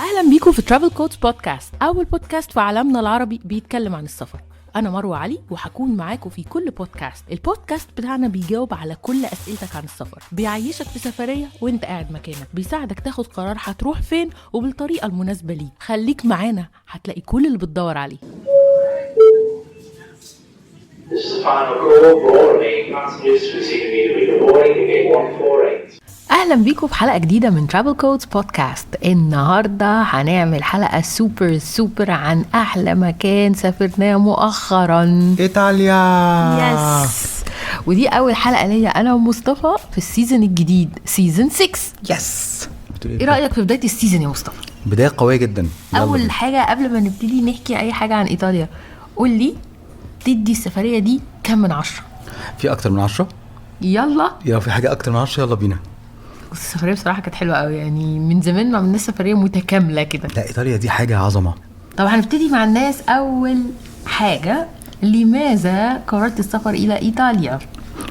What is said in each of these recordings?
أهلا بيكم في ترافل كودز بودكاست، أول بودكاست في عالمنا العربي بيتكلم عن السفر. أنا مروة علي وحكون معاكم في كل بودكاست. البودكاست بتاعنا بيجاوب على كل أسئلتك عن السفر، بيعيشك في سفرية وانت قاعد مكانك، بيساعدك تاخد قرار هتروح فين وبالطريقة المناسبة ليك. خليك معانا هتلاقي كل اللي بتدور عليه. This is the final call for all remaining passengers receiving immediately boarding in 148. أهلا بيكم في حلقة جديدة من ترافل كودز بودكاست. النهاردة هنعمل حلقة سوبر عن أحلى مكان سافرناه مؤخرا، إيطاليا. يس. ودي أول حلقة ليا أنا ومصطفى في السيزن الجديد، سيزن 6. يس. إيه رأيك في بداية السيزن يا مصطفى؟ بداية قوية جدا. أول حاجة قبل ما نبتدي نحكي أي حاجة عن إيطاليا، قول لي تدي السفرية دي كم من 10؟ في أكتر من 10. يلا في حاجة أكتر من 10، يلا بينا. السفرية بصراحة كانت حلوة قوي، يعني من زمان ما عملناش سفرية متكاملة كده. لا، إيطاليا دي حاجة عظمة. طب هنبتدي مع الناس. أول حاجة، لماذا قررت السفر إلى إيطاليا؟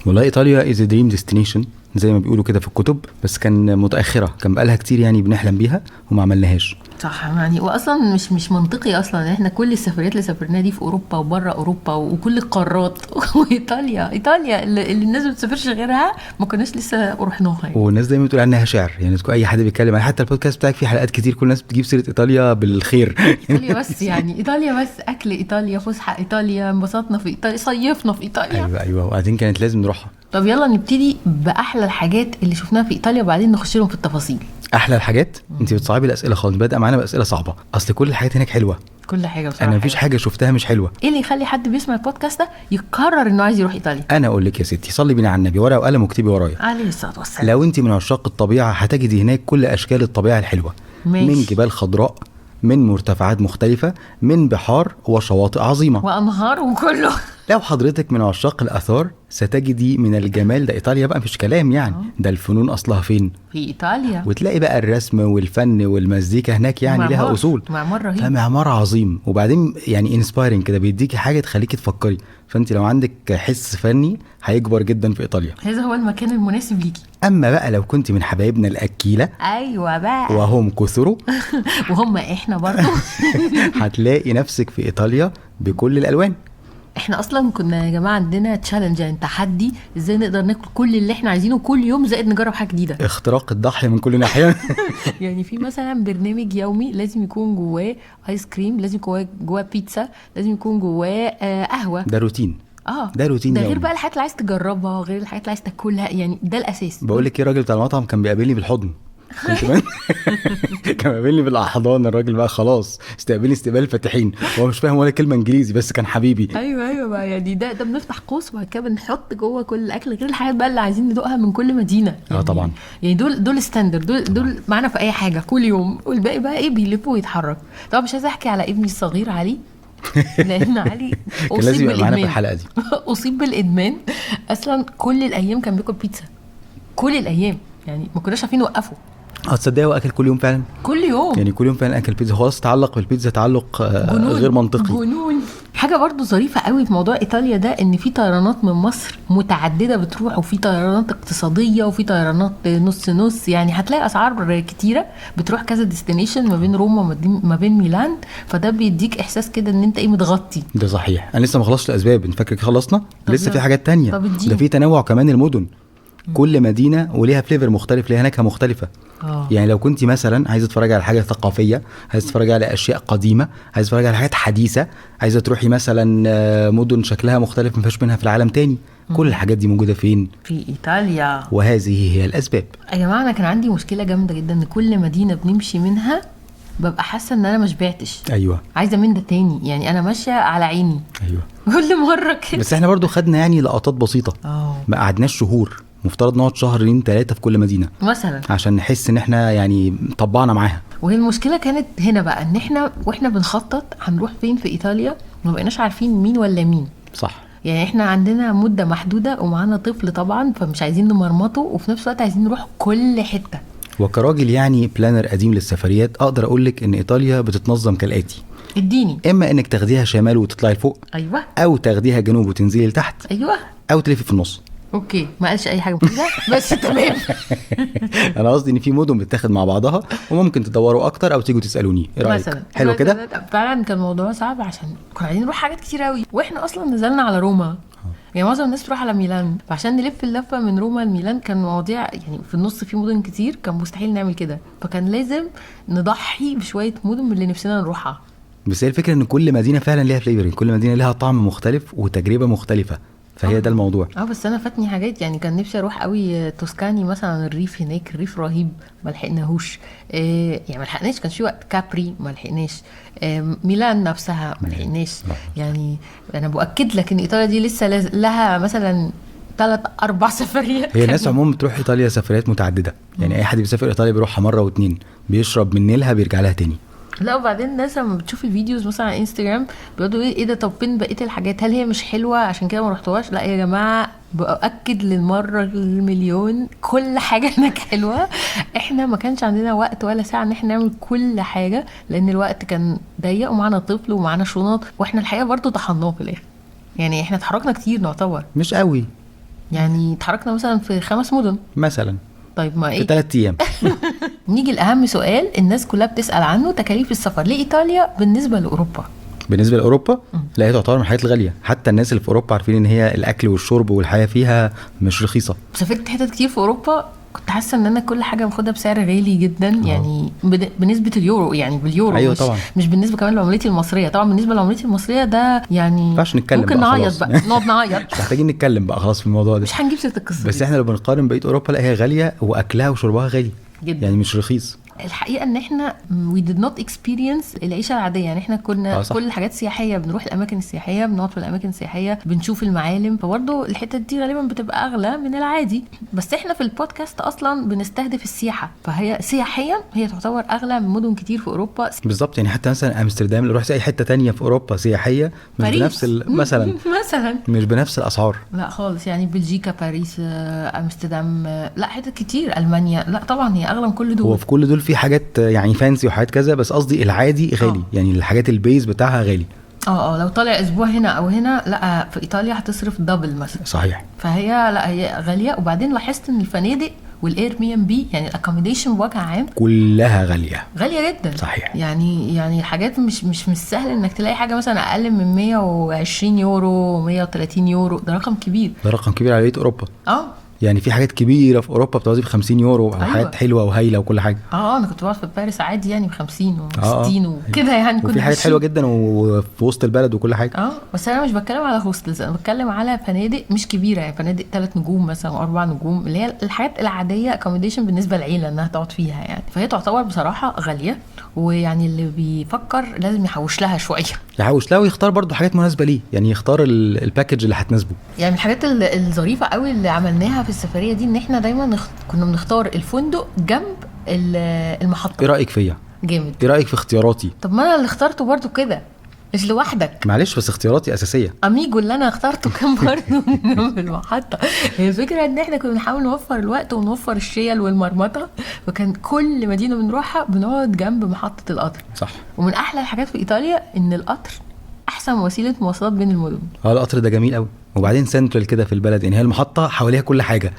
والله إيطاليا is a dream destination زي ما بيقولوا كده في الكتب، بس كان متأخرة، كان بقالها كتير يعني بنحلم بيها وما عملناهاش. صح، يعني واصلا مش منطقي اصلا. احنا كل السفريات اللي سافرناها دي في اوروبا وبره اوروبا وكل القارات وايطاليا اللي الناس ما بتسافرش غيرها ما كناش لسه رحناها يعني. والناس دايما بتقول عنها شعر، يعني تكون اي حد بيتكلم عن، حتى البودكاست بتاعك فيه حلقات كتير كل الناس بتجيب سيرة إيطاليا بالخير. ايطاليا بس يعني ايطاليا بس، اكل ايطاليا، فسحه ايطاليا، انبسطنا في ايطاليا، صيفنا في ايطاليا. ايوه وبعدين كانت لازم نروحها. طب يلا نبتدي باحلى الحاجات اللي شفناها في ايطاليا وبعدين نخش لهم في التفاصيل. احلى الحاجات؟ انت بتصعبي الاسئله خالص، بادئه معانا باسئله صعبه. اصل كل الحاجات هناك حلوه، كل حاجه بصراحه. انا مفيش حاجه شفتها مش حلوه. ايه اللي يخلي حد بيسمع البودكاست ده يقرر انه عايز يروح ايطاليا؟ انا اقول لك يا ستي، صلي بينا على النبي، ورقه وقلم واكتبي ورايا. عليه الصلاه والسلام. لو انت من عشاق الطبيعه هتجدي هناك كل اشكال الطبيعه الحلوه. ماشي. من جبال خضراء، من مرتفعات مختلفه، من بحار وشواطئ عظيمه وانهار وكله. لو حضرتك من عشاق الاثار ستجدي من الجمال ده. ايطاليا بقى مش كلام يعني، ده الفنون اصلها فين؟ في ايطاليا. وتلاقي بقى الرسم والفن والمزيكا هناك يعني لها اصول، معمار رهيب، فمعمار عظيم. وبعدين يعني انسبايرنج كده، بيديكي حاجه تخليكي تفكري. فانت لو عندك حس فني هيكبر جدا في ايطاليا، هذا هو المكان المناسب ليكي. اما بقى لو كنت من حبايبنا الاكيله، ايوه بقى، وهم كثروا وهم احنا برضو هتلاقي نفسك في ايطاليا بكل الالوان. احنا اصلا كنا يا جماعه عندنا تشالنج، يعني تحدي، ازاي نقدر ناكل كل اللي احنا عايزينه كل يوم زائد نجرب حاجه جديده. اختراق الضحيه من كل ناحيه. يعني في مثلا برنامج يومي لازم يكون جواه ايس كريم، لازم يكون جواه بيتزا، لازم يكون جواه قهوه. ده روتين. ده روتين ده يومي. غير بقى الحاجات اللي عايز تجربها، غير الحاجات اللي عايز تاكلها، يعني ده الاساس. بقول لك ايه، الراجل بتاع المطعم كان بيقابلني بالحضن. كان بيقابلني بالاحضان. الراجل بقى خلاص استقبلني استقبال الفاتحين، هو مش فاهم ولا كلمه انجليزي بس كان حبيبي. ايوه بقى، يعني ده بنفتح قوس وبعد كده بنحط جوه كل الاكل، غير الحاجات بقى اللي عايزين ندوقها من كل مدينه. يعني طبعا، يعني دول ستاندر، دول معانا في اي حاجه كل يوم، والباقي بقى ايه، بيلف ويتحرك. طبعا مش عايزه احكي على ابني الصغير علي، لان علي كان لازم يبقى معانا في الحلقه دي. اصيب بالادمان. اصلا كل الايام كان بياكل بيتزا، كل الايام، يعني ما كناش عارفين نوقفه. تصدقي هو اكل كل يوم فعلا، كل يوم، يعني كل يوم فعلا اكل بيتزا. خلاص تعلق بالبيتزا تعلق غير منطقي، جنون. حاجه برضو ظريفه قوي في موضوع ايطاليا ده، ان في طيرانات من مصر متعدده بتروح، وفي طيرانات اقتصاديه وفي طيرانات نص، يعني هتلاقي اسعار كتيره بتروح كذا ديستنيشن ما بين روما ما بين ميلان، فده بيديك احساس كده ان انت ايه، متغطي. ده صحيح. انا لسه ما خلصتش الاسباب، انت فاكر خلصنا؟ لسه في حاجات تانية. ده في تنوع كمان المدن. كل مدينه وليها فليفر مختلف، ليها نكهه مختلفه. يعني لو كنت مثلا عايزه تتفرجي على حاجه ثقافيه، عايزه تتفرجي على اشياء قديمه، عايزه تتفرجي على حاجات حديثه، عايزه تروحي مثلا مدن شكلها مختلف مفيش منها في العالم تاني، كل الحاجات دي موجوده فين؟ في ايطاليا. وهذه هي الاسباب. يا جماعه انا كان عندي مشكله جامده جدا، ان كل مدينه بنمشي منها ببقى حاسه ان انا ما شبعتش. ايوه، عايزه من ده تاني، يعني انا ماشيه على عيني. ايوه كل مره كده. بس احنا برضو خدنا يعني لقطات بسيطه، ما قعدناش شهور، مفترض نقعد شهرين 3 في كل مدينه مثلا عشان نحس ان احنا يعني طبعنا معاها. وهي المشكله كانت هنا بقى، ان احنا واحنا بنخطط هنروح فين في ايطاليا ما بقيناش عارفين مين ولا مين. صح، يعني احنا عندنا مده محدوده ومعانا طفل طبعا، فمش عايزين نمرمطه، وفي نفس الوقت عايزين نروح كل حته. وكراجل يعني بلانر قديم للسفريات، اقدر اقولك ان ايطاليا بتتنظم كالاتي: اديني. اما انك تاخديها شمال وتطلعي لفوق، ايوه، او تاخديها جنوب وتنزلي لتحت، ايوه، او تلفي في النص. اوكي ما قالش اي حاجه مفيده بس تمام. انا قصدي ان في مدن بتتاخد مع بعضها وممكن تدوروا اكتر او تيجوا تسالوني ايه رايك. مثلا حلو كده. فعلا كان الموضوع صعب عشان كنا عايزين نروح حاجات كتير قوي واحنا اصلا نزلنا على روما. يعني معظم الناس تروح على ميلان فعشان نلف اللفه من روما لميلان كان مواضيع يعني في النص في مدن كتير كان مستحيل نعمل كده فكان لازم نضحي بشويه مدن من اللي نفسنا نروحها. بس هي الفكره ان كل مدينه فعلا ليها فليفر كل مدينه ليها طعم مختلف وتجربه مختلفه فهي ده الموضوع. بس انا فاتني حاجات يعني كان نفسي اروح قوي توسكاني مثلا الريف هناك الريف رهيب ما لحقناهوش يعني ما لحقناش كان في وقت كابري ما لحقناش ميلان نفسها ما لحقناش يعني انا بؤكد لك ان ايطاليا دي لسه لها مثلا 3-4 سفريات. هي الناس عموما بتروح ايطاليا سفريات متعدده يعني اي حد بيسافر ايطاليا بيروحها مره واتنين بيشرب من نيلها بيرجع لها تاني. لا وبعدين الناس لما بتشوف الفيديوز مثلا على انستجرام بيقعدوا ايه ده طب فين بقيه الحاجات هل هي مش حلوه عشان كده ما رحتوهاش. لا يا جماعه باكد للمره المليون كل حاجه هناك حلوه. احنا ما كانش عندنا وقت ولا ساعه ان احنا نعمل كل حاجه لان الوقت كان ضيق ومعنا طفل ومعنا شنط واحنا الحقيقه برضو طحناه في الاخر. يعني احنا اتحركنا كتير نعتبر مش قوي يعني اتحركنا مثلا في 5 مدن مثلا. طيب ما ايه في 3 ايام. نيجي الاهم سؤال الناس كلها بتسال عنه تكاليف السفر لايطاليا بالنسبه لاوروبا. بالنسبه لاوروبا لا هي تعتبر من الحاجات الغاليه حتى الناس اللي في اوروبا عارفين ان هي الاكل والشرب والحياه فيها مش رخيصه. سافرت حتت كتير في اوروبا كنت حاسه ان انا كل حاجه باخدها بسعر غالي جدا يعني بنسبه اليورو يعني باليورو. أيوة مش طبعا. مش بالنسبه كمان لعملتي المصريه طبعا بالنسبه لعملتي المصريه ده يعني مش نتكلم ممكن بقى نعيط بقى نقعد نعيط. مش محتاجين نتكلم بقى خلاص في الموضوع ده مش هنجيب سيره القصه بس دي. احنا لو بنقارن بقيه اوروبا لا هي غاليه واكلها وشربها غالي جدا يعني مش رخيص. الحقيقه ان احنا we did not experience العيشه العاديه يعني احنا كنا كل الحاجات سياحيه بنروح الاماكن السياحيه بنقعد في الاماكن السياحيه بنشوف المعالم فبرضه الحتت دي غالبا بتبقى اغلى من العادي بس احنا في البودكاست اصلا بنستهدف السياحه فهي سياحيا هي تعتبر اغلى من مدن كتير في اوروبا بالظبط. يعني حتى مثلا امستردام اللي روح اي حته تانية في اوروبا سياحيه مش بنفس مثلا مش بنفس الاسعار لا خالص يعني بلجيكا باريس امستردام لا حتت كتير المانيا لا طبعا هي اغلى من كل دول. هو في كل دول في حاجات يعني فانسي وحاجات كذا بس قصدي العادي غالي يعني الحاجات البيز بتاعها غالي. لو طالع اسبوع هنا او هنا لا في ايطاليا هتصرف دبل مثلا. صحيح. فهي لا هي غاليه وبعدين لاحظت ان الفنادق والاير بي ام بي يعني الاكوموديشن بوجه عام كلها غاليه جدا. صحيح. يعني حاجات مش سهل انك تلاقي حاجه مثلا اقل من 120 يورو 130 يورو ده رقم كبير على بقيه اوروبا. يعني في حاجات كبيره في اوروبا بتوازي ب 50 يورو أيوة. حاجات حلوه وهايله وكل حاجه. انا كنت بقعد في باريس عادي يعني ب 50 و60 وكده يعني كنت وفي حاجات حلوه جدا وفي وسط البلد وكل حاجه. بس انا مش بتكلم على هوستلز انا بتكلم على فنادق مش كبيره يعني فنادق 3 نجوم مثلا و4 نجوم اللي هي الحاجات العاديه اكوموديشن بالنسبه للعيله انها تقعد فيها يعني فهي تعتبر بصراحه غاليه ويعني اللي بيفكر لازم يحوش لها شويه ويختار برضو حاجات مناسبه ليه يعني يختار الباكج اللي هتناسبه. يعني من الحاجات الظريفه قوي اللي عملناها في السفريه دي ان احنا دايما كنا بنختار الفندق جنب المحطه. ايه رايك فيا جامد. ايه رايك في اختياراتي؟ طب ما انا اللي اخترته برضو كده مش لوحدك معلش بس اختياراتي اساسيه. اميجو اللي انا اخترته كان برضو جنب المحطه. هي الفكره ان احنا كنا بنحاول نوفر الوقت ونوفر الشيل والمرمطه وكان كل مدينه بنروحها بنقعد جنب محطه القطر. صح. ومن احلى الحاجات في ايطاليا ان القطر احسن وسيله مواصلات بين المدن. القطر ده جميل قوي وبعدين سنترال كده في البلد يعني هي المحطه حواليها كل حاجه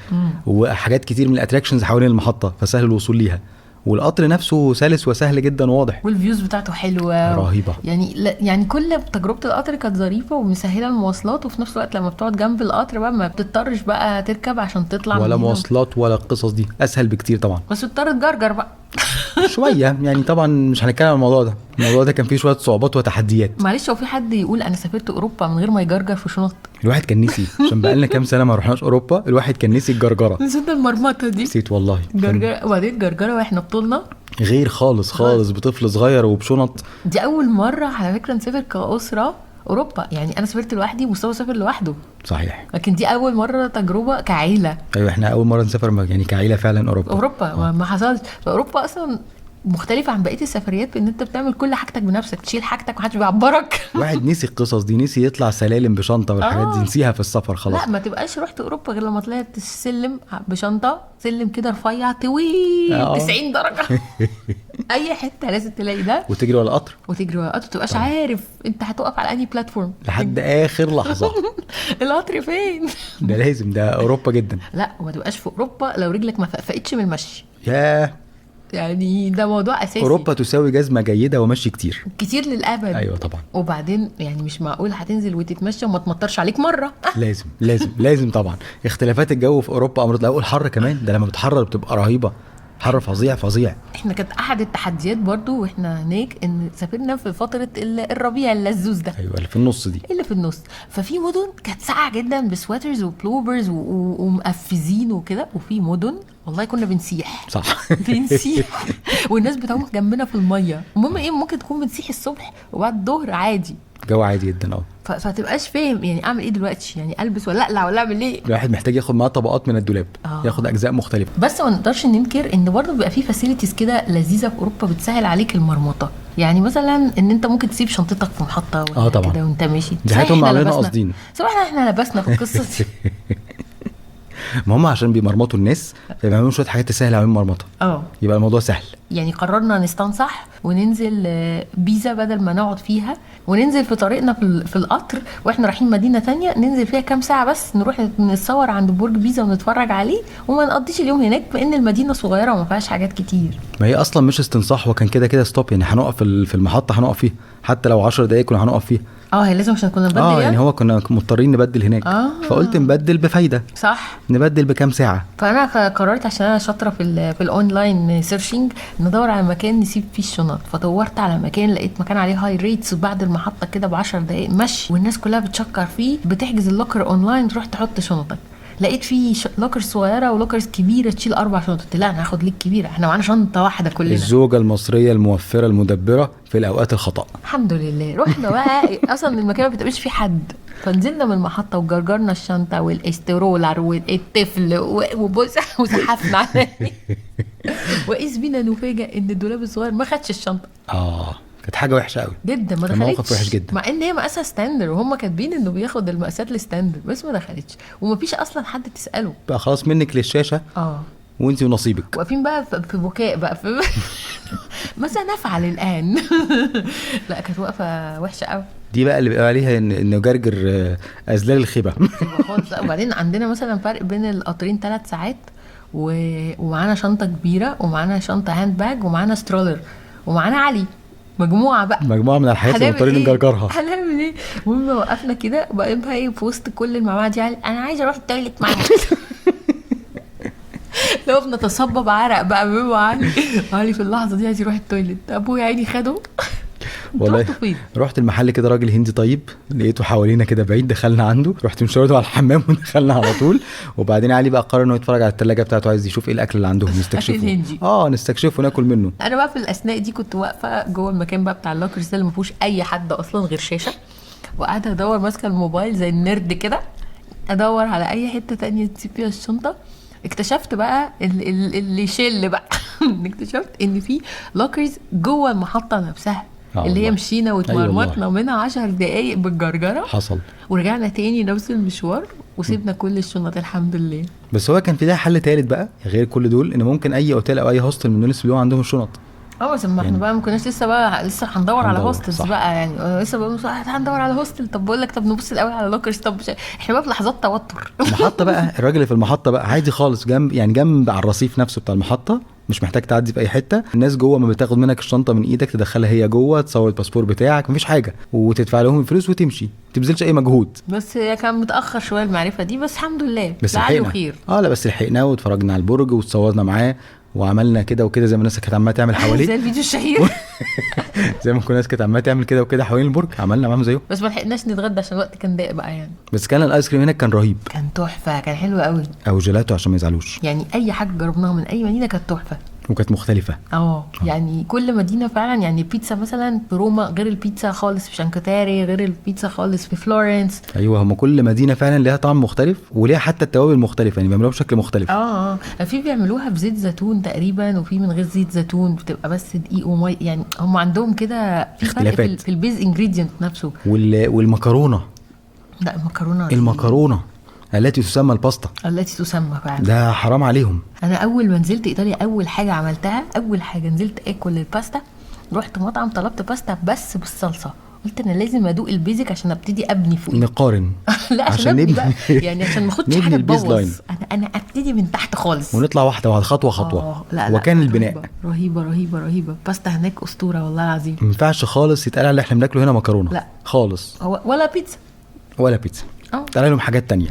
وحاجات كتير من الاتراكشنز حوالين المحطه فسهل الوصول ليها والقطر نفسه سلس وسهل جدا وواضح والفيوز بتاعته حلوه رهيبه يعني كل تجربه القطر كانت ظريفه ومسهله المواصلات وفي نفس الوقت لما بتقعد جنب القطر بقى ما بتضطرش بقى تركب عشان تطلع ولا مواصلات ولا القصص دي اسهل بكتير طبعا بس بتضطر تجرجر بقى شويه يعني طبعا مش هنتكلم عن الموضوع ده كان فيه شويه صعوبات وتحديات. معلش هو في حد يقول انا سافرت اوروبا من غير ما يجرجر في شنط؟ الواحد كان نسي عشان بقالنا كام سنه ما رحناش اوروبا الواحد كان نسي الجرجره نسيت المرمطه دي نسيت والله جرجره وبعدين جرجره واحنا بطولنا غير خالص بطفل صغير وبشنط. دي اول مره على فكره نسافر كاسره اوروبا يعني انا سافرت لوحدي ومصطفى سافر لوحده. صحيح. لكن دي اول مره تجربه كعيله. ايوه احنا اول مره نسافر يعني كعيله فعلا اوروبا ما حصلش. فاوروبا اصلا مختلفه عن بقيه السفريات بان انت بتعمل كل حاجتك بنفسك تشيل حاجتك ومحدش بيعبرك. واحد نسي القصص دي نسي يطلع سلالم بشنطه والحاجات دي نسيها في السفر خلاص. لا ما تبقاش رحت اوروبا غير لما طلعت السلم بشنطه سلم كده رفيع طويل 90 درجه اي حته لازم تلاقي ده، وتجري ولا قطر، وتجري ولا قطر، تبقاش عارف انت هتقف على انهي بلاتفورم لحد اخر لحظه. القطر فين؟ ده لازم، ده اوروبا جدا. لا وما تبقاش في اوروبا لو رجلك ما فقفتش من المشي، ياه، يعني ده موضوع اساسي. اوروبا تساوي جزمه جيده ومشي كتير كتير للابد. ايوه طبعا. وبعدين يعني مش معقول هتنزل وتتمشى وما تمطرش عليك مره. لازم لازم لازم طبعا. اختلافات الجو في اوروبا امر الاول، الحر كمان ده لما بتحرر بتبقى رهيبه، حر فظيع فظيع. احنا كانت احد التحديات برضو واحنا هناك ان سافرنا في فتره الربيع اللزوز ده، ايوه اللي في النص دي، اللي في النص. ففي مدن كانت ساقعه جدا بسواترز وبلوبرز ومقفزين وكده، وفي مدن والله كنا بنسيح. صح. بنسيح والناس بتعوم جنبنا في الميه. المهم ايه، ممكن تكون بنسيح الصبح وبعد الظهر عادي، جو عادي جدا. فتبقاش فاهم يعني اعمل ايه دلوقتي، يعني البس ولا لا ولا اعمل ايه. الواحد محتاج ياخد معاه طبقات من الدولاب، ياخد اجزاء مختلفه. بس ما نقدرش ننكر ان برضه بيبقى في فاسيلتيز كده لذيذه في اوروبا بتسهل عليك المرمطه. يعني مثلا ان انت ممكن تسيب شنطتك في محطه طبعا كده وانت ماشي، دي حياتهم عاملينها قاصدين. صراحه احنا لبسنا في القصه دي. ما هم عشان بيمرمطوا الناس فبيعملوا شويه حاجات تسهل عليهم المرمطه، يبقى الموضوع سهل. يعني قررنا نستنصح وننزل بيزا بدل ما نقعد فيها، وننزل في طريقنا في القطر واحنا رايحين مدينه تانية، ننزل فيها كام ساعه بس نروح نتصور عند برج بيزا ونتفرج عليه، وما نقضيش اليوم هناك بان المدينه صغيره وما فيهاش حاجات كتير. ما هي اصلا مش استنصاح، وكان كده كده ستوب، يعني هنقف في المحطه هنقف فيها حتى لو 10 دقايق كنا هنقف فيها. هي لازم عشان كنا نبدل يعني هو كنا مضطرين نبدل هناك. فقلت نبدل بفايده، صح، نبدل بكام ساعه. فانا قررت عشان انا شاطره في الاونلاين سيرشنج ندور على مكان نسيب فيه الشنط. فدورت على مكان، لقيت مكان عليه هاي ريتس بعد المحطه كده ب10 دقايق مشي، والناس كلها بتشكر فيه، بتحجز اللوكر اونلاين تروح تحط شنطك. لقيت فيه لوكر صغيره ولوكرز كبيره تشيل 4 شنط. قلت لا انا هاخد ليك كبيره، احنا معانا شنطه واحده كلنا. الزوجه المصريه الموفره المدبره في الاوقات الخطا. الحمد لله. رحنا بقى اصلا المكان ما بتقابلش فيه حد، فنزلنا من المحطه وجرجرنا الشنطه والاسترولر والطفل وبص وزحفنا عليه. وقيس بينا نفاجئ ان الدولاب الصغير ما خدش الشنطه. كانت حاجه وحشه قوي جدا، ما دخلتش. موقف وحش جدا، مع ان هي مقاسها ستاندر وهم كاتبين انه بياخد المقاسات الستاندر، بس ما دخلتش. ومفيش اصلا حد تساله بقى، خلاص منك للشاشه. وانتي ونصيبك واقفين بقى في بكاء بقى في ماذا نفعل الان. لا كانت واقفه وحشه قوي دي بقى اللي بيقول عليها انه جرجر ازلال الخيبه. وبعدين عندنا مثلا فرق بين القطرين 3 ساعات ومعانا شنطه كبيره ومعانا شنطه هاند باج ومعانا سترولر ومعانا علي، مجموعه من الحاجات اللي مضطرين نجرجرها. هنعمل ايه؟ المهم وقفنا كده وبقى ايه في وسط كل المجموعه دي، انا عايزه اروح التويليت معاك. لو بنتصبب عرق بقى بابا علي في اللحظه دي عايز يروح التويليت. ابويا عيني خده. والله رحت المحل كده، راجل هندي طيب لقيته حوالينا كده بعيد، دخلنا عنده، رحت مشورته على الحمام ودخلنا على طول. وبعدين علي بقى قرر انه يتفرج على الثلاجه بتاعته، عايز يشوف ايه الاكل اللي عندهم نستكشفه. نستكشفه وناكل منه. انا بقى في الاثناء دي كنت واقفه جوه المكان بقى بتاع اللوكرز ده اللي ما فيهوش اي حد اصلا غير شاشه، وقاعده ادور ماسكه الموبايل زي النرد كده، ادور على اي حته تانية تسيب فيها الشنطه. اكتشفت بقى اللي شل بقى اكتشفت ان في لوكرز جوه المحطه نفسها اللي هي مشينا واتمرمطنا منها 10 دقايق بالجرجره. حصل. ورجعنا تاني نفس المشوار وسيبنا كل الشنط الحمد لله. بس هو كان في ده حل ثالث بقى غير كل دول، ان ممكن اي اوتيل او اي هوستل من دول اللي عندهم الشنط. بس ما احنا بقى ما كناش لسه هندور على هوستلز بقى، يعني لسه بقى هندور على هوستل. طب بقول لك، طب نبص الاول على لوكرز. طب احنا بقى في لحظات توتر. المحطه بقى الراجل اللي في المحطه بقى عادي خالص، جنب على الرصيف نفسه بتاع المحطه، مش محتاج تعدي في اي حته. الناس جوه ما بتاخد منك الشنطه من ايدك تدخلها هي جوه، تصور الباسبور بتاعك، مفيش حاجه، وتدفع لهم الفلوس وتمشي، ما تبذلش اي مجهود. بس كان متاخر شويه المعرفه دي، بس الحمد لله بس لحقنا خير. لا بس لحقناه واتفرجنا على البرج وتصورنا معاه وعملنا كده وكده زي ما الناس كانت عماله تعمل حواليه. زي الفيديو الشهير. زي ما كل الناس كانت عماله تعمل كده وكده حوالين البرج، عملنا معاهم زيه. بس ما لحقناش نتغدى عشان الوقت كان ضيق بقى يعني. بس كان الايس كريم هناك كان رهيب، كان تحفه، كان حلو قوي. او جيلاتو عشان ما يزعلوش. يعني اي حاجه جربناها من اي مدينه كانت تحفه وكانت مختلفه. يعني كل مدينه فعلا. يعني البيتزا مثلا في روما غير البيتزا خالص في شانكتاري، غير البيتزا خالص في فلورنس. ايوه، هم كل مدينه فعلا ليها طعم مختلف وليها حتى التوابل مختلفه، يعني بيعملوها بشكل مختلف. في بيعملوها بزيت زيتون تقريبا، وفي من غير زيت زيتون، بتبقى بس دقيق ومي. يعني هم عندهم كده في فرق في البيز انجريدينت نفسه. والمكرونه. لا التي تسمى الباستا، التي تسمى فعلا. ده حرام عليهم. انا اول ما نزلت ايطاليا اول حاجه عملتها، اول حاجه نزلت اكل الباستا، رحت مطعم طلبت باستا بس بالصلصه. قلت انا لازم ادوق البيزك عشان ابتدي ابني فوق. نقارن لا عشان نبني بقى يعني عشان ما اخدش حاجه تبوظ. انا ابتدي من تحت خالص ونطلع واحده واحده خطوه خطوه. لا وكان رهيبة البناء رهيبه رهيبه رهيبه. باستا هناك اسطوره والله العظيم. ما ينفعش خالص يتقال على اللي احنا بناكله هنا مكرونه. لا خالص. ولا بيتزا ولا بيتزا. تعالى لهم حاجات تانية.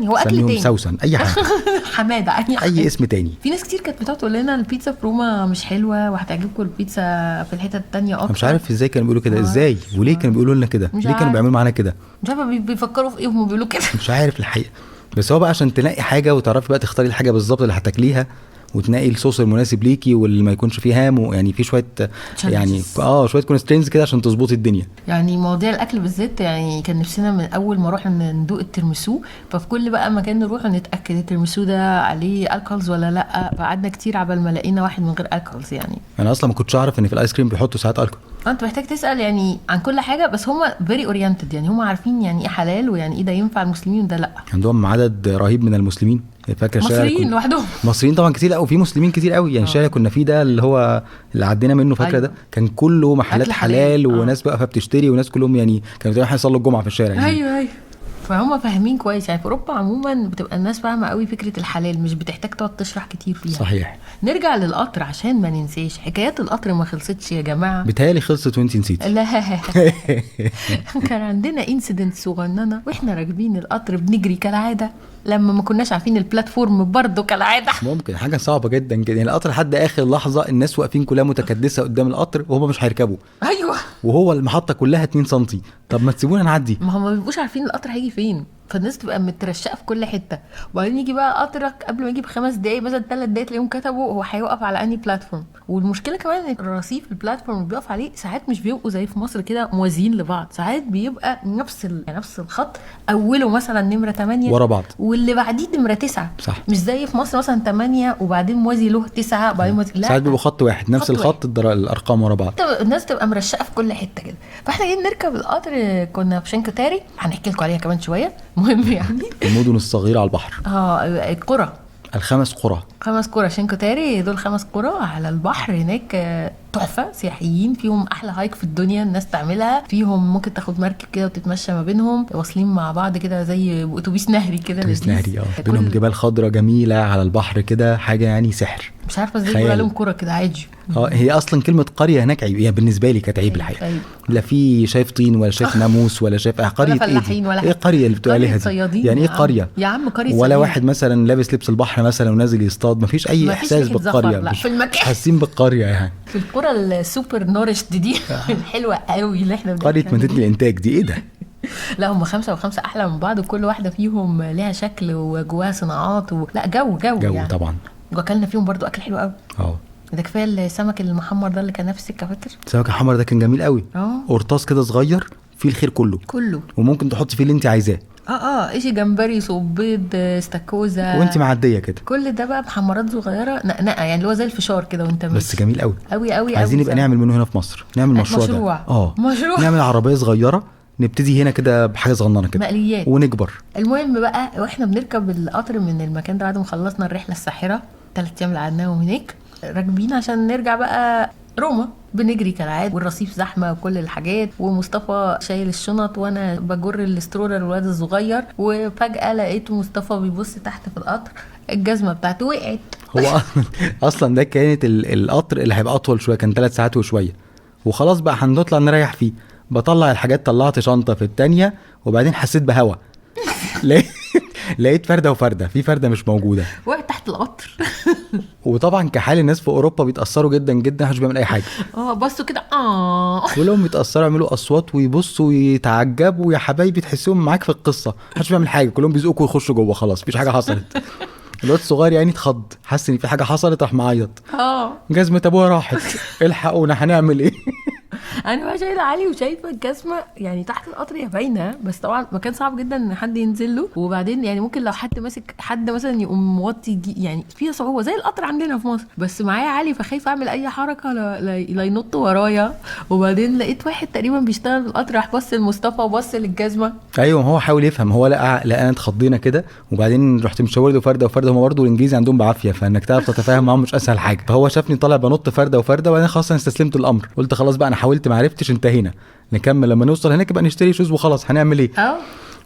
هو اكل تاني، سوسن اي حاجه حماده اي اسم تاني. في ناس كتير كانت بتقعد تقول لنا البيتزا في روما مش حلوه وهتعجبكم البيتزا في الحته التانية اكتر. مش عارف ازاي كانوا بيقولوا كده، ازاي وليه كانوا بيقولوا لنا كده، ليه كانوا بيعملوا معانا كده، مش عارفه بيفكروا في ايه وهم بيقولوا كده. مش عارف الحقيقه. بس هو بقى عشان تلاقي حاجه وتعرفي بقى تختاري الحاجه بالظبط اللي هتاكليها وتنقي الصوص المناسب ليكي واللي ما يكونش فيه هام، ويعني في شويه يعني شويه كونسترينز كده عشان تظبطي الدنيا. يعني مواضيع الاكل بالذات يعني كان نفسنا من اول ما رحنا ندوق الترمسو، ففي كل بقى مكان نروح نتاكد الترمسو ده عليه الكولز ولا لا. فقعدنا كتير عبال ما لقينا واحد من غير الكولز. يعني انا اصلا ما كنتش اعرف ان في الايس كريم بيحطوا ساعات الكول. انت محتاج تسال يعني عن كل حاجه، بس هم فيري اورينتد، يعني هم عارفين يعني ايه حلال ويعني ايه ده ينفع المسلمين وده لا. عندهم عدد رهيب من المسلمين. فاكره مصريين لوحدهم، مصريين طبعا كتير قوي، في مسلمين كتير قوي. يعني الشارع كنا فيه ده اللي هو اللي عدينا منه فاكره. أيوة. ده كان كله محلات حلال وناس بقى بتشتري، وناس كلهم يعني كانوا رايحين يصلوا الجمعه في الشارع يعني. ايوه فهم فاهمين كويس. يعني في اوروبا عموما بتبقى الناس فاهمه قوي فكره الحلال، مش بتحتاج تقعد تشرح كتير فيها. صحيح. نرجع للقطر عشان ما ننساش حكايات القطر. ما خلصتش يا جماعه، بتهيالي خلصت وانت نسيتي. لا كان عندنا انسيدنت صغننه واحنا راكبين القطر بنجري كالعاده، لما ما كناش عارفين البلاتفورم برضه كالعاده. ممكن حاجه صعبه جدا كده يعني. القطر لحد اخر لحظه الناس واقفين كلها متكدسه قدام القطر وهم مش هيركبوا. ايوه وهو المحطه كلها 2 سم. طب ما تسيبونا نعدي. ما هم ما بيبقوش عارفين القطر هيجي فين، فالناس تبقى مترشقه في كل حته. وبعدين يجي بقى قطرك قبل ما يجي ب5 دقايق مثلا 3 دقايق تلاقيهم كتبوا هو هيوقف على انهي بلاتفورم. والمشكله كمان ان الرصيف البلاتفورم اللي بيقف عليه ساعات مش بيبقوا زي في مصر كده موازيين لبعض، ساعات بيبقى نفس الخط، اوله مثلا نمره 8 ورا بعض واللي بعديه نمره 9. صح. مش زي في مصر مثلا 8 وبعدين موازي له 9 وبعدين موازي. لا ساعات بيبقوا خط واحد نفس الخط الارقام ورا بعض. الناس تبقى مرشقه في كل حته كده. فاحنا جايين نركب القطر، كنا في شينكو تاري، هنحكي لكم عليها كمان شويه. مهم يعني المدن الصغيره على البحر. القرى، 5 قرى. 5 قرى شينكو تاري، دول 5 قرى على البحر هناك تحفه سياحيين، فيهم احلى هايك في الدنيا الناس تعملها، فيهم ممكن تاخد مركب كده وتتمشى ما بينهم، واصلين مع بعض كده زي اتوبيس نهري كده. اتوبيس نهري بينهم جبال خضراء جميله على البحر كده، حاجه يعني سحر. مش عارفه ازاي بيقولوا لهم قرى كده عادي. هي اصلا كلمه قريه هناك عيب يعني، بالنسبه لي كانت عيب الحقيقه. لا في شايف طين ولا شايف ناموس ولا شايف قريه ايه قريه اللي بتقول عليها دي يعني ايه قريه يا عم؟ قريه ولا صغير. واحد مثلا لابس لبس البحر مثلا ونازل يصطاد، مفيش اي احساس بالقريه. مش حاسين بالقريه يعني. في القرى السوبر نورشت دي الحلوه قوي اللي احنا قريه مدينه الانتاج دي ايه ده؟ لا هم 5 و5 احلى من بعض، وكل واحده فيهم ليها شكل وجواها صناعات لا جو يعني. طبعا. واكلنا فيهم برضو اكل حلو قوي. ده كفايه السمك المحمر ده اللي كان في السكه، فاكر؟ السمك الحمر ده كان جميل قوي. قرطاس كده صغير فيه الخير كله وممكن تحطي فيه اللي انت عايزاه. ايش جمبري صبيط استاكوزا وانت معديه كده، كل ده بقى محمرات صغيره نقنقه يعني اللي هو زي الفشار كده وانت ماشي. بس جميل قوي قوي. عايزين نبقى نعمل منه هنا في مصر، نعمل مشروع ده. مشروع نعمل عربيه صغيره، نبتدي هنا كده بحاجه صغننه كده مقليات ونكبر. المهم بقى واحنا بنركب القطر من المكان ده بعد ما خلصنا الرحله الساحره 3 ايام اللي قعدناهم هناك، راكبين عشان نرجع بقى روما، بنجري كالعاده والرصيف زحمه وكل الحاجات، ومصطفى شايل الشنط وانا بجر الاسترولر الواد الصغير، وفجاه لقيت مصطفى بيبص تحت في القطر الجزمه بتاعته وقعت. هو اصلا ده كانت القطر اللي هيبقى اطول شويه، كان 3 ساعات وشويه، وخلاص بقى هنطلع نريح فيه. بطلع الحاجات، طلعت شنطه في الثانيه وبعدين حسيت بهوا لقيت فرده وفرده، في فرده مش موجوده وقعت تحت القطر. وطبعا كحال الناس في اوروبا بيتاثروا جدا جدا، مش بيعمل اي حاجه. بصوا كده ولهم يتاثروا يعملوا اصوات ويبصوا ويتعجبوا، يا حبايبي تحسهم معاك في القصه، محدش بيعمل حاجه، كلهم بيزقوا ويخشوا جوه، خلاص مفيش حاجه حصلت. الواد الصغير يعني اتخض، حس ان في حاجه حصلت، راح معيط. جزمه ابوها راحت، الحقونا هنعمل ايه؟ انا بقى شايله علي وشايفه الجزمه يعني تحت القطر هي باينه، بس طبعا مكان صعب جدا ان حد ينزل له. وبعدين يعني ممكن لو حد ماسك حد مثلا يقوم موطي يعني فيها صعوبه زي القطر عندنا في مصر، بس معايا علي فخايف اعمل اي حركه لا ينط ورايا. وبعدين لقيت واحد تقريبا بيشتغل في القطر راح بص لمصطفى وبص للجزمه. ايوه هو حاول يفهم، هو لقى انا اتخضينا كده، وبعدين رحت مشاور له فرده وفرده. هم برضه الانجليزي عندهم بعافيه، فانك تعرف تتفاهم معاهم مش اسهل حاجه. فهو شافني طالع بنط فرده وفرده، وبعدين خلاص انا استسلمت الامر، قلت خلاص بقى انا حاولت ما عرفتش، انتهينا نكمل لما نوصل هناك بقى نشتري شوز وخلاص هنعمل ايه.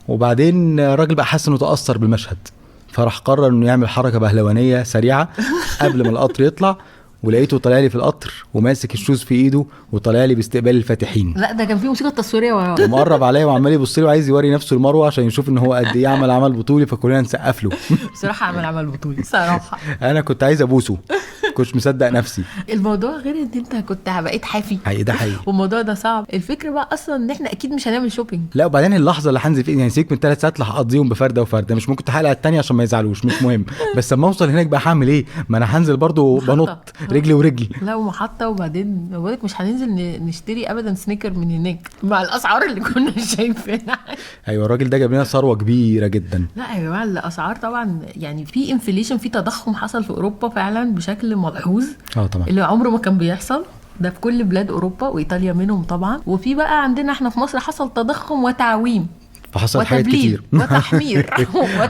وبعدين الراجل بقى حس انه تاثر بالمشهد، فراح قرر انه يعمل حركه بهلوانيه سريعه قبل ما القطر يطلع، ولقيته طالع لي في القطر وماسك الشوز في ايده وطالع لي باستقبال الفاتحين. لا ده كان في موسيقى تصويريه وراه، ومقرب عليا وعمال يبص لي وعايز يوري نفسه لمروه عشان يشوف ان هو قد ايه عمل بطولي، فكلنا نسقف له. بصراحه عمل بطولي صراحه. انا كنت عايز ابوسه، كنتش مصدق نفسي. الموضوع غير ان انت كنت بقيت حافي، ده حقيقي. والموضوع ده صعب. الفكره بقى اصلا ان احنا اكيد مش هنعمل شوبينج. لا وبعدين اللحظه اللي هنزل فيها يعني سيبك من 3 ساعات اللي هقضيهم بفرده وفرده، مش ممكن تحلق الثانيه عشان ما يزعلوش، مش مهم. بس لما اوصل هناك بقى هعمل ايه؟ ما انا هنزل برضو بنط رجلي ورجلي. لا ومحطه. وبعدين بقولك مش هننزل نشتري ابدا سنيكر من هناك مع الاسعار اللي كنا شايفينها. ايوه الراجل ده جاب لنا ثروه كبيره جدا. لا يا جماعه الاسعار طبعا يعني في انفليشن، في تضخم حصل في اوروبا فعلا بشكل ملحوظ. طبعا اللي عمره ما كان بيحصل ده في كل بلاد اوروبا وايطاليا منهم طبعا. وفي بقى عندنا احنا في مصر حصل تضخم وتعويم، فحصل حاجات كتير وتحمير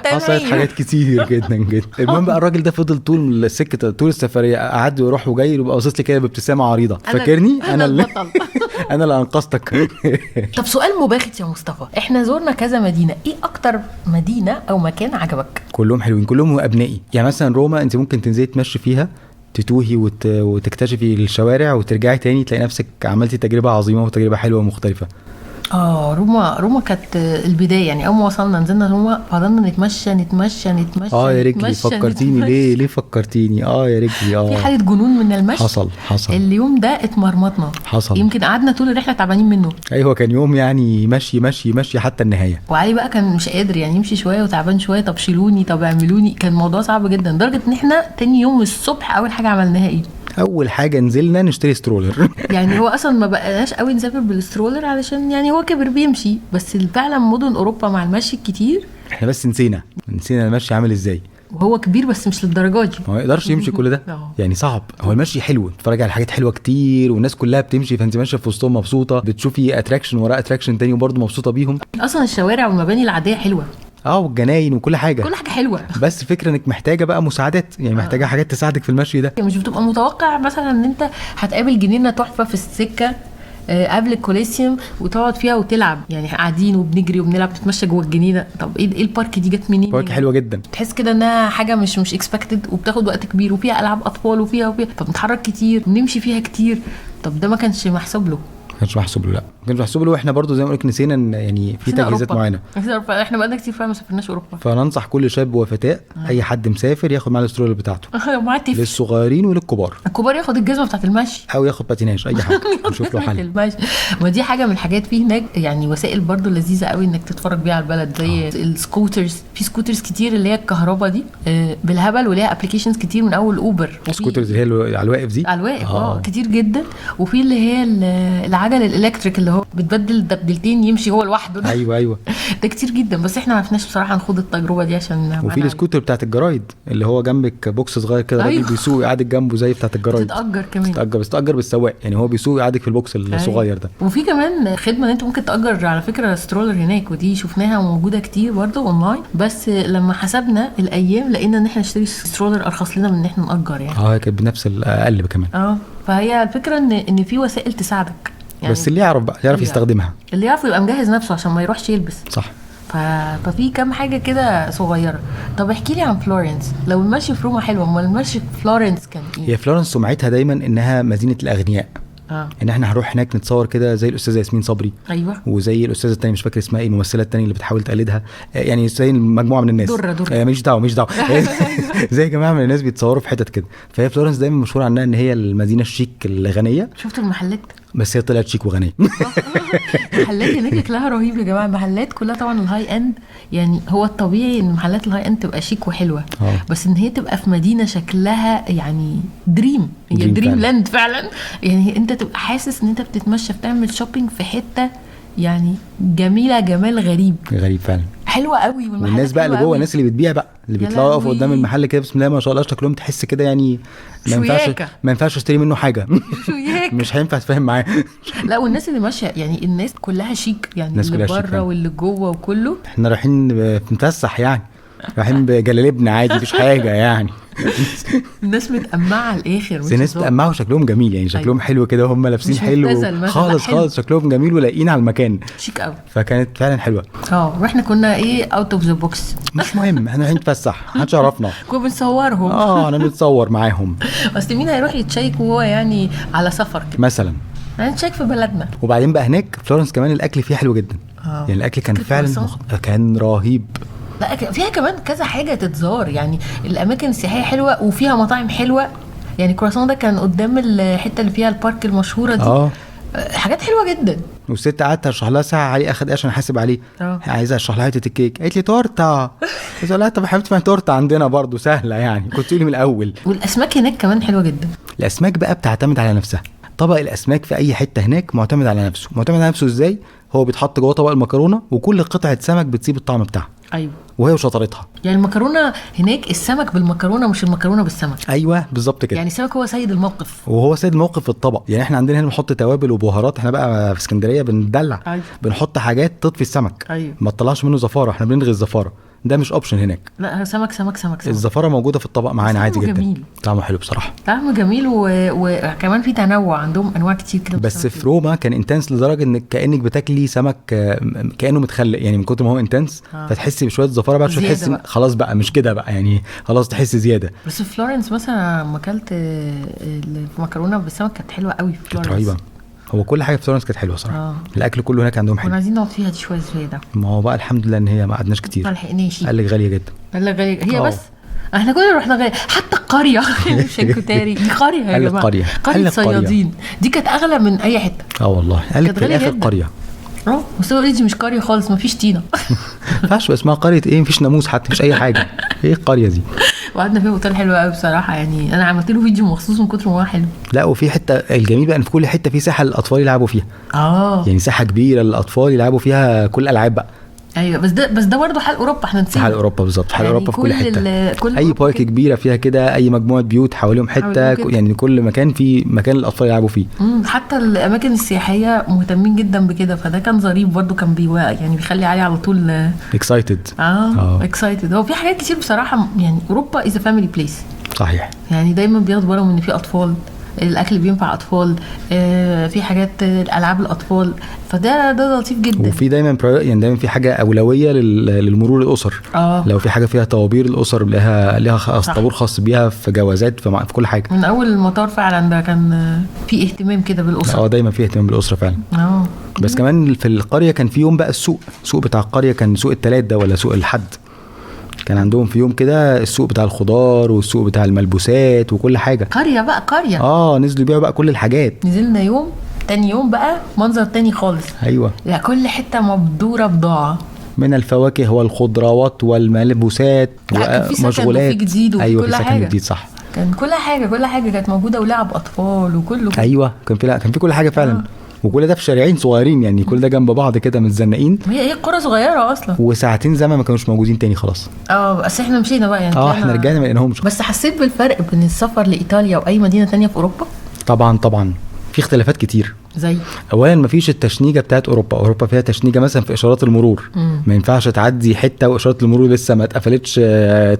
حصلت حاجات كتير جدا جدا. المهم بقى الراجل ده فضل طول السكه طول السفريه قعد يروح وجاي ويبقى باصص لي كده بابتسامه عريضه، فاكرني انا اللي انا اللي انقذتك. طب سؤال مباغت يا مصطفى، احنا زورنا كذا مدينه، ايه اكتر مدينه او مكان عجبك؟ كلهم حلوين، كلهم ابنائي. يعني مثلا روما انت ممكن تنزلي تمشي فيها تتوهي وتكتشفي الشوارع وترجعي تاني تلاقي نفسك عملتي تجربه عظيمه وتجربه حلوه ومختلفه. روما كانت البدايه. يعني اول ما وصلنا نزلنا روما فضلنا نتمشى يا رجلي فكرتيني ليه فكرتيني يا رجلي في حاله جنون من المشي. حصل اليوم ده اتمرمطنا، يمكن قعدنا طول الرحله تعبانين منه. ايوه كان يوم يعني مشي حتى النهايه. وعلي بقى كان مش قادر يعني يمشي شويه وتعبان شويه، طب شيلوني طب اعملوني، كان الموضوع صعب جدا لدرجه ان احنا تاني يوم الصبح اول حاجه عملناها ايه؟ اول حاجه نزلنا نشتري سترولر. يعني هو اصلا ما بقناش قوي نسافر بالسترولر علشان يعني هو كبر بيمشي، بس فعلا مدن اوروبا مع المشي الكتير احنا بس نسينا المشي عامل ازاي. وهو كبير بس مش للدرجه دي، هو ما يقدرش يمشي كل ده يعني صعب. هو المشي حلو، تتفرج على حاجات حلوه كتير والناس كلها بتمشي، فانت ماشيه في وسطهم مبسوطه، بتشوفي اتراكشن ورا اتراكشن تاني وبرضه مبسوطه بيهم. اصلا الشوارع والمباني العاديه حلوه والجناين وكل حاجه حلوه، بس الفكره انك محتاجه بقى مساعدات، يعني محتاجه حاجات تساعدك في المشي ده. مش بتبقى متوقع مثلا ان انت هتقابل جنينه تحفه في السكه قبل الكوليسيوم وتقعد فيها وتلعب، يعني قاعدين وبنجري وبنلعب نتمشى جوه الجنينه. طب ايه البارك دي جت منين؟ بارك حلوه جدا، تحس كده انها حاجه مش اكسبكتد وبتاخد وقت كبير وفيها العاب اطفال وفيها فبنتحرك كتير ونمشي فيها كتير. طب ده ما كانش محسوب له. ما كانش محسوب له. واحنا برضو زي ما قلت نسينا يعني في تجهيزات معينه. احنا بقالنا كتير فعلا ما سافرناش اوروبا، فننصح كل شاب وفتاه اي حد مسافر ياخد معاه السترولر بتاعته. للصغيرين وللكبار. الكبار ياخد الجزمه بتاعه المشي او ياخد باتيناج اي حاجه نشوف له حل. ودي حاجه من الحاجات في هناك يعني وسائل برضو لذيذه قوي انك تتفرج بيها على البلد زي السكوترز. في سكوترز كتير اللي هي الكهرباء دي بالهبل، وليها ابلكيشنز كتير من اول اوبر. السكوترز اللي هي على الواقف دي، على الواقف كتير جدا. وفي اللي هي العجل الالكتريك اللي هو بتبدل دبدلتين يمشي هو لوحده ده. ايوه ده كتير جدا، بس احنا ما عرفناش بصراحه نخوض التجربه دي عشان. وفي السكوتر بتاعت الجرايد اللي هو جنبك بوكس صغير كده، راجل بيسوق قاعد جنبه زي بتاعت الجرايد، تتأجر كمان، بتتأجر بالسواق، يعني هو بيسوق يقعدك في البوكس الصغير ده. وفي كمان خدمه ان انت ممكن تأجر على فكره سترولر هناك، ودي شفناها موجوده كتير برضه اونلاين. بس لما حسبنا الايام لقينا ان احنا نشتري سترولر ارخص لنا من ان احنا نأجر يعني. كانت بنفس الاقل كمان. فهي الفكره ان في وسائل تساعدك يعني، بس اللي يعرف بقى يعرف يستخدمها، اللي يعرف يبقى مجهز نفسه عشان ما يروحش يلبس. صح. ففي كام حاجه كده صغيره. طب احكي لي عن فلورنس. لو المشي في روما حلوه، امال المشي في فلورنس كان ايه؟ هي فلورنس سمعتها دايما انها مدينه الاغنياء. ان احنا هنروح هناك نتصور كده زي الاستاذه ياسمين صبري. ايوه. وزي الاستاذه الثانيه مش فاكر اسمها ايه، الممثله الثانيه اللي بتحاول تقلدها، يعني زي مجموعه من الناس. دره مش دعوه زي جماعه من الناس بيتصوروا في حتت كده. فهي فلورنس دايما مشهوره عنها ان هي المدينه الشيك الغنيه. شفت المحلات؟ بس هي طلعت شيك وغنيه. محلات هناك شكلها رهيب يا جماعه. المحلات كلها طبعا الهاي اند، يعني هو الطبيعي ان محلات الهاي اند تبقى شيك وحلوه، بس ان هي تبقى في مدينه شكلها يعني دريم، هي دريم لاند فعلا. يعني انت تبقى حاسس ان انت بتتمشى بتعمل شوبينج في حته يعني جميله، جمال غريب فعلا، حلوه قوي. والناس بقى اللي جوه، الناس اللي بتبيع بقى، اللي بيطلعوا يقفوا قدام المحل كده بسم الله ما شاء الله شكلهم تحس كده يعني ما ينفعش اشتري منه حاجه. مش هينفع اتفاهم معاه. لا والناس اللي ماشيه يعني الناس كلها شيك، يعني اللي بره واللي جوه وكله. احنا رايحين نتفسح يعني، رايحين بجلالبنا عادي مفيش حاجه يعني. الناس متقمعه على الاخر، بس الناس متقمعه وشكلهم جميل يعني، شكلهم حلو كده وهم لابسين حلو خالص شكلهم جميل ولاقيين على المكان شيك قوي، فكانت فعلا حلوه. واحنا كنا ايه اوت اوف ذا بوكس، مش مهم، احنا رايحين نتفسح محدش عرفنا، كنا بنصورهم. انا بنتصور معاهم. بس مين هيروح يتشيك وهو يعني على سفر كده مثلا، يعني نتشيك في بلدنا. وبعدين بقى هناك فلورنس كمان الاكل فيه حلو جدا. يعني الاكل كان فعلا كان رهيب. لا فيها كمان كذا حاجه تتزار، يعني الاماكن السياحيه حلوه وفيها مطاعم حلوه. يعني كرواسون ده كان قدام الحته اللي فيها البارك المشهوره دي. حاجات حلوه جدا. والست قعدت اشرح لها ساعه عليه، اخد عشان احاسب عليه. عايزه اشرح لها حته الكيك، قالت لي تورته. قلت لها طب يا حبيبتي ما تورته عندنا برضو سهله يعني، كنت تقولي من الاول. والاسماك هناك كمان حلوه جدا. الاسماك بقى بتعتمد على نفسها. طبق الاسماك في اي حته هناك معتمد على نفسه. معتمد على نفسه ازاي؟ هو بيتحط جوه طبق المكرونه وكل قطعه سمك بتسيب الطعم بتاعها. ايوه، وهي وشطارتها. يعني المكرونه هناك السمك بالمكرونه مش المكرونه بالسمك. ايوه بالظبط كده. يعني السمك هو سيد الموقف، وهو سيد الموقف في الطبق. يعني احنا عندنا هنا بنحط توابل وبهارات، احنا بقى في اسكندريه بندلع. أيوة. بنحط حاجات تطفي السمك. أيوة. ما تطلعش منه زفاره، احنا بنلغي الزفاره، ده مش اوبشن هناك. لا سمك سمك سمك, سمك. الزفاره موجوده في الطبق معانا عادي جدا. جميل. طعمه حلو بصراحه، طعمه جميل وكمان في تنوع عندهم انواع كتير كده. بس في روما كان انتنس لدرجه انك كانك بتاكلي سمك كانه متخلق يعني من كتر ما هو انتنس. فتحسي بشويه زفاره بقى، شو تحسي خلاص بقى مش كده بقى يعني، خلاص تحسي زياده. بس في فلورنس مثلا لما اكلت المكرونه بالسمك كانت حلوه قوي في فلورنس، كانت رهيبه. هو كل حاجه في فلورنس كانت حلوه صراحه. الاكل كله هناك عندهم حلو. كنا عايزين نقعد فيها دي شويه زياده. ما هو بقى الحمد لله ان هي ما قعدناش كتير، ما لحقناش. قال لك غاليه جدا. قال لك غاليه هي بس احنا كنا رحنا غاليه. حتى القريه مش الكتاري دي قريه يا جماعه، قريه صيادين دي كانت اغلى من اي حته. والله قال لك في الاخر قريه. بس هو دي مش قريه خالص، ما فيش طينه. ما ينفعش اسمها قريه ايه، مفيش ناموس حتى، مفيش اي حاجه. ايه القريه دي؟ وقعدنا فيه اوتيل حلو قوي بصراحه، يعني انا عملت له فيديو مخصوص من كتر ما هو حلو. لا وفي حته الجميل بقى ان في كل حته في ساحه للاطفال يلعبوا فيها. يعني ساحه كبيره للاطفال يلعبوا فيها كل الالعاب بقى. ايوه بس ده برضه حال اوروبا، احنا نسينا حال اوروبا بالظبط. حال يعني اوروبا في كل حته، اي بارك كبيره فيها كده، اي مجموعه بيوت حواليهم حته يعني كل مكان في مكان الاطفال يلعبوا فيه. حتى الاماكن السياحيه مهتمين جدا بكده، فده كان ظريف برضه، كان يعني بيخلي علي على طول اكسايتد. اكسايتد. هو في حاجات كتير بصراحه، يعني اوروبا از فاميلي بليس. صحيح، يعني دايما بياخدوا بالهم ان في اطفال، الاكل بينفع اطفال، في حاجات الالعاب الاطفال، فده لطيف جدا. وفي دايما يعني دايما في حاجه اولويه للمرور الاسر. لو في حاجه فيها طوابير الاسر لها طابور خاص بيها في جوازات في كل حاجه. من اول المطار فعلا ده كان في اهتمام كده بالاسره. دايما في اهتمام بالاسره فعلا. بس كمان في القريه كان في يوم بقى السوق بتاع القريه، كان سوق الثلاث ده ولا سوق الحد، كان عندهم في يوم كده السوق بتاع الخضار والسوق بتاع الملبوسات وكل حاجه. قريه بقى قريه. نزلوا يبيعوا بقى كل الحاجات. نزلنا يوم، تاني يوم بقى منظر تاني خالص. ايوه، لا كل حته مبدوره بضاعه من الفواكه والخضروات والملبوسات ومشغولات. في جديد وفي كل حاجه جديد. صح، كان كل حاجه كانت موجوده، ولعب اطفال وكله. ايوه كان في كل حاجه فعلا. وكل ده في شارعين صغيرين، يعني كل ده جنب بعض كده متزنقين. هي قرى صغيره اصلا. وساعتين زمان ما كانوش موجودين تاني خلاص. بس احنا مشينا بقى يعني. احنا رجعنا ما لقيناهمش. بس حسيت بالفرق بين السفر لايطاليا واي مدينه تانية في اوروبا؟ طبعا في اختلافات كتير. زي اولا مفيش التشنيجه بتاعت اوروبا فيها تشنيجه مثلا في اشارات المرور. ما ينفعش تعدي حته واشارات المرور لسه ما اتقفلتش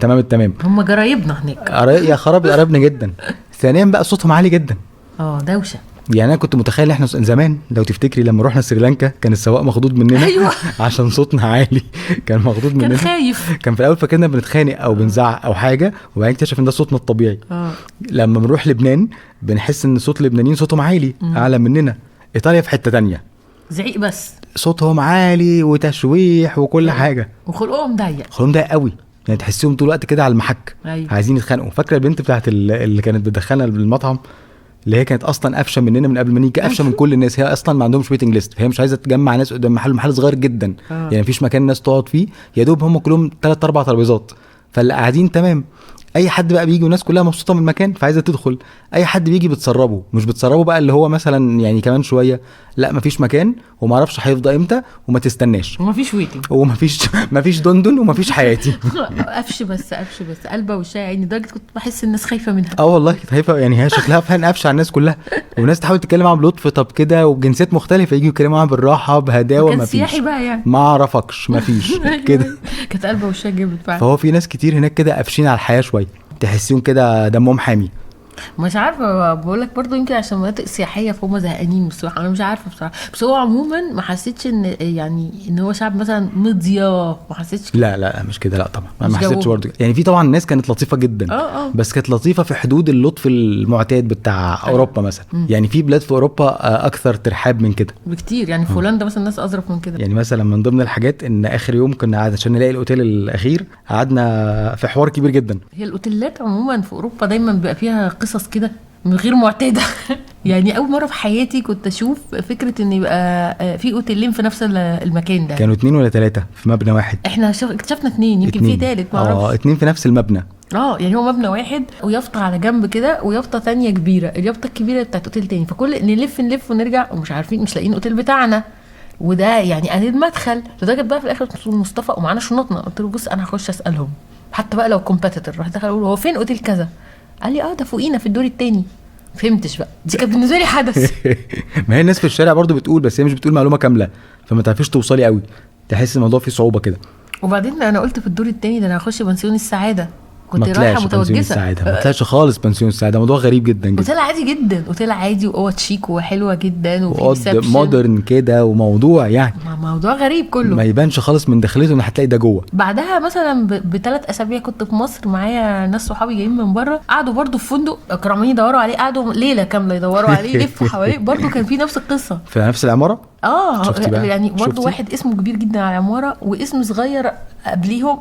تمام التمام. هم جرايبنا هناك. يا خراب قربنا جدا. ثانيا بقى صوتهم عالي جدا. دوشه. يعني انا كنت متخيل احنا زمان لو تفتكري لما رحنا سريلانكا كان السواق مخضوض مننا. أيوة. عشان صوتنا عالي، كان مخضوض مننا، كان خايف، كان في الاول فاكرنا بنتخانق او بنزعق او حاجه، وبعدين اكتشف ان ده صوتنا الطبيعي. لما بنروح لبنان بنحس ان صوت اللبنانيين صوتهم عالي اعلى مننا. ايطاليا في حته تانية، زعيق بس، صوتهم عالي وتشويح وكل حاجه، وخلقهم ضيق قوي، يعني تحسيهم طول الوقت كده على المحك. أيوة. عايزين يتخانقوا. فاكره البنت بتاعت اللي كانت بتدخلنا بالمطعم اللي هي كانت اصلا قفشه مننا من قبل ما نيجي، قفشه من كل الناس. هي اصلا ما عندهمش ويتنج ليست، فهي مش عايزه تجمع ناس قدام محل صغير جدا. يعني مفيش مكان الناس تقعد فيه، يا دوب هم كلهم 3-4 ترابيزات، فاللي قاعدين تمام. اي حد بقى بيجي والناس كلها مبسوطه من المكان فعايزه تدخل. اي حد بيجي بتسربه، مش بتسربه بقى اللي هو مثلا يعني كمان شويه، لا مفيش مكان وما اعرفش هيفضى امتى وما تستناش ومفيش ويتنج مفيش دندن ومفيش حياتي. قفش بس قلبه وشاي عيني، لدرجه كنت بحس الناس خايفه منها. والله كانت خايفه، يعني هي شكلها فعلا قفشه على الناس كلها، والناس تحاول تتكلم معاها بلطف طب كده، وبجنسيات مختلفه يجوا يتكلموا معاها بالراحه بهداوه. مفيش سياحي بقى يعني، ما اعرفكش مفيش كده. كانت قلبه وشاي جامد فعلا. فهو في ناس كتير هناك كده قافشين على الحياه شويه، تحسيهم كده دمهم حامي. مش عارفه، بقول لك برضو يمكن عشان مناطق سياحيه فهم زهقانين بصراحه، انا مش عارفه بصراحه. بس هو عموما ما حسيتش ان يعني ان هو شعب مثلا مضياف، ما حسيتش كده. لا مش كده، لا طبعا ما حسيتش برضو. يعني في طبعا ناس كانت لطيفه جدا، بس كانت لطيفه في حدود اللطف المعتاد بتاع اوروبا مثلا. يعني في بلاد في اوروبا اكثر ترحاب من كده بكتير. يعني في هولندا مثلا الناس اظرف من كده. يعني مثلا من ضمن الحاجات ان اخر يوم كنا قاعد عشان نلاقي الاوتيل الاخير، قعدنا في حوار كبير جدا. هي الاوتيلات عموما في اوروبا دايما بيبقى فيها قصص كده من غير معتاده. يعني اول مره في حياتي كنت اشوف فكره ان يبقى في اوتيلين في نفس المكان ده. كانوا 2 ولا 3 في مبنى واحد. احنا اكتشفنا 2، يمكن في ثالث ما اعرفش. 2 في نفس المبنى. يعني هو مبنى واحد ويافطه على جنب كده ويافطه تانية كبيره، اليافطه الكبيره بتاعت اوتيل تاني، فكل نلف ونرجع ومش عارفين، مش لاقيين اوتيل بتاعنا. وده يعني انا المدخل لدرجه بقى في الاخر مصطفى ومعانا شنطنا، قلت له بص انا هخش اسالهم حتى بقى لو كومبيتيتور، راح دخل اقول هو فين اوتيل كذا، قال لي ده فوقينا في الدور الثاني. فهمتش بقى، دي كانت بالنسبه لي حدث. ما هي الناس في الشارع برضو بتقول، بس هي مش بتقول معلومه كامله، فما تعرفيش توصلي قوي، تحس الموضوع فيه صعوبه كده. وبعدين انا قلت في الدور الثاني ده انا هخش بنسيون السعاده، كنت رايحه متوجسه. ما طلعش خالص بنسيون السعاده، موضوع غريب جدا جدا. اوتيل عادي جدا، اوتيل عادي واوض شيك وحلوه جدا وفي ريسبشن مودرن كده، وموضوع يعني موضوع غريب كله، ما يبانش خالص من دخلته ان هتلاقي ده جوه. بعدها مثلا ب3 اسابيع كنت في مصر معايا ناس صحابي جايين من بره، قعدوا برضو في فندق اكرامين يدوروا عليه، قعدوا ليله كامله يدوروا عليه يلفوا حواليه، برضو كان في نفس القصه في نفس العماره. يعني برضو واحد اسمه كبير جدا على العماره واسم صغير قبليهم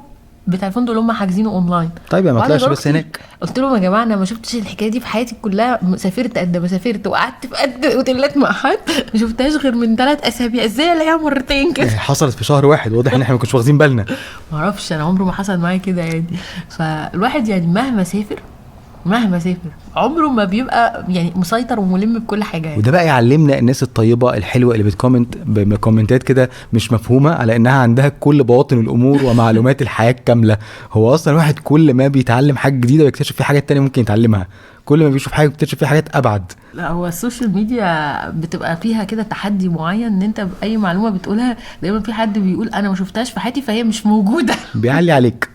بتاع الفندق اللي هم حاجزينه اونلاين. طيب ما طلعش بس هناك. قلت لهم يا جماعه انا ما شفتش الحكايه دي في حياتي كلها، سافرت قد ما سافرت وقعدت في قد اوتيلات مع حد، ما شفتهاش غير من 3 اسابيع، ازاي الاقيها مرتين كده؟ حصلت في شهر واحد، واضح ان احنا ما كناش واخدين بالنا. ما اعرفش، انا عمره ما حصل معايا كده يعني. فالواحد يعني مهما سافر عمره ما بيبقى يعني مسيطر وملم بكل حاجه يعني. وده بقى يعلمنا الناس الطيبه الحلوه اللي بتكومنت بكومنتات كده مش مفهومه، على انها عندها كل بواطن الامور ومعلومات الحياه كامله. هو اصلا الواحد كل ما بيتعلم حاجه جديده بيكتشف في حاجات تانية ممكن يتعلمها، كل ما بيشوف حاجه بيكتشف فيها حاجات ابعد. لا هو السوشيال ميديا بتبقى فيها كده تحدي معين، ان انت باي معلومه بتقولها دايما في حد بيقول انا ما شفتهاش في حياتي فهي مش موجوده. بيعلي عليك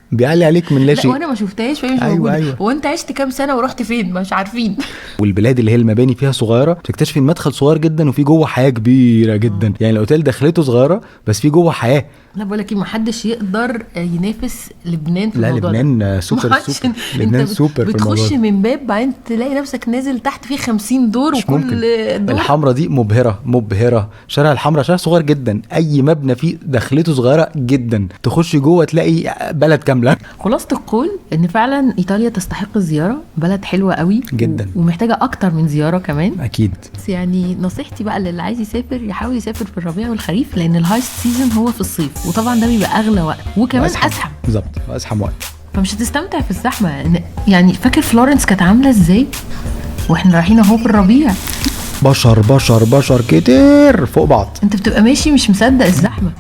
من لا شيء. وانا ما شفتهاش فهي مش موجوده. أيوة. وانت عشت كام سنه ورحت فين مش عارفين. والبلاد اللي هي المباني فيها صغيره بتكتشف المدخل صغير جدا وفي جوه حياه كبيره جدا. يعني الاوتيل دخلته صغيره بس في جوه حياه. لا بقول لك ما حدش يقدر ينافس لبنان في الموضوع ده. لا لبنان سوبر لبنان سوبر. بتخش من باب بعدين تلاقي نفسك نازل تحت فيه 50 دور وكل دور. الحمرة دي مبهرة. شارع الحمرة شارع صغير جدا، اي مبنى فيه دخلته صغيرة جدا، تخش جوه تلاقي بلد كاملة. خلاصة القول ان فعلا ايطاليا تستحق الزيارة، بلد حلوة قوي جدا ومحتاجة اكتر من زيارة كمان اكيد. بس يعني نصيحتي بقى اللي عايز يسافر يحاول يسافر في الربيع والخريف، لان الهايست سيزون هو في الصيف، وطبعا ده بيبقى اغلى وقت وكمان ازحم. بالظبط، ازحم وقت، فمش هتستمتع في الزحمة. يعني فاكر فلورنس كانت عاملة ازاي واحنا رايحين اهو في الربيع؟ بشر كتير فوق بعض، انت بتبقى ماشي مش مصدق الزحمة.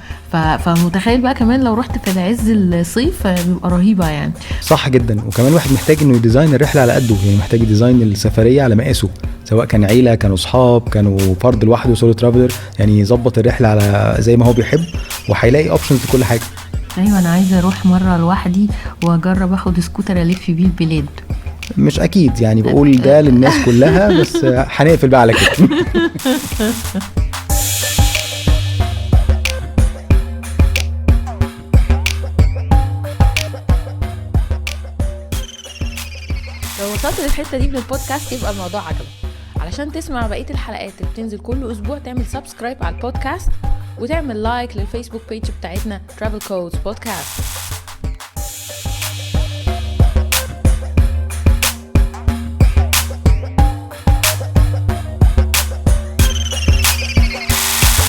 فمتخيل بقى كمان لو رحت في عز الصيف بيبقى رهيبة يعني. صح جدا. وكمان الواحد محتاج انه يديزاين الرحلة على قده، يعني محتاج يديزاين السفرية على مقاسه، سواء كان عيلة كانوا اصحاب كانوا فرد لوحده سولو ترافلر، يعني يظبط الرحلة على زي ما هو بيحب وهيلاقي اوبشنز في كل حاجة. ايوه انا عايزة اروح مرة لوحدي واجرب اخد سكوتر الف بيه البلاد. مش اكيد يعني بقول ده للناس كلها، بس هنقفل بقى على كده. لو وصلت للحته دي من البودكاست يبقى الموضوع عجبك. علشان تسمع بقيه الحلقات اللي بتنزل كل اسبوع تعمل سبسكرايب على البودكاست وتعمل لايك للفيسبوك بيج بتاعتنا Travel Codes Podcast.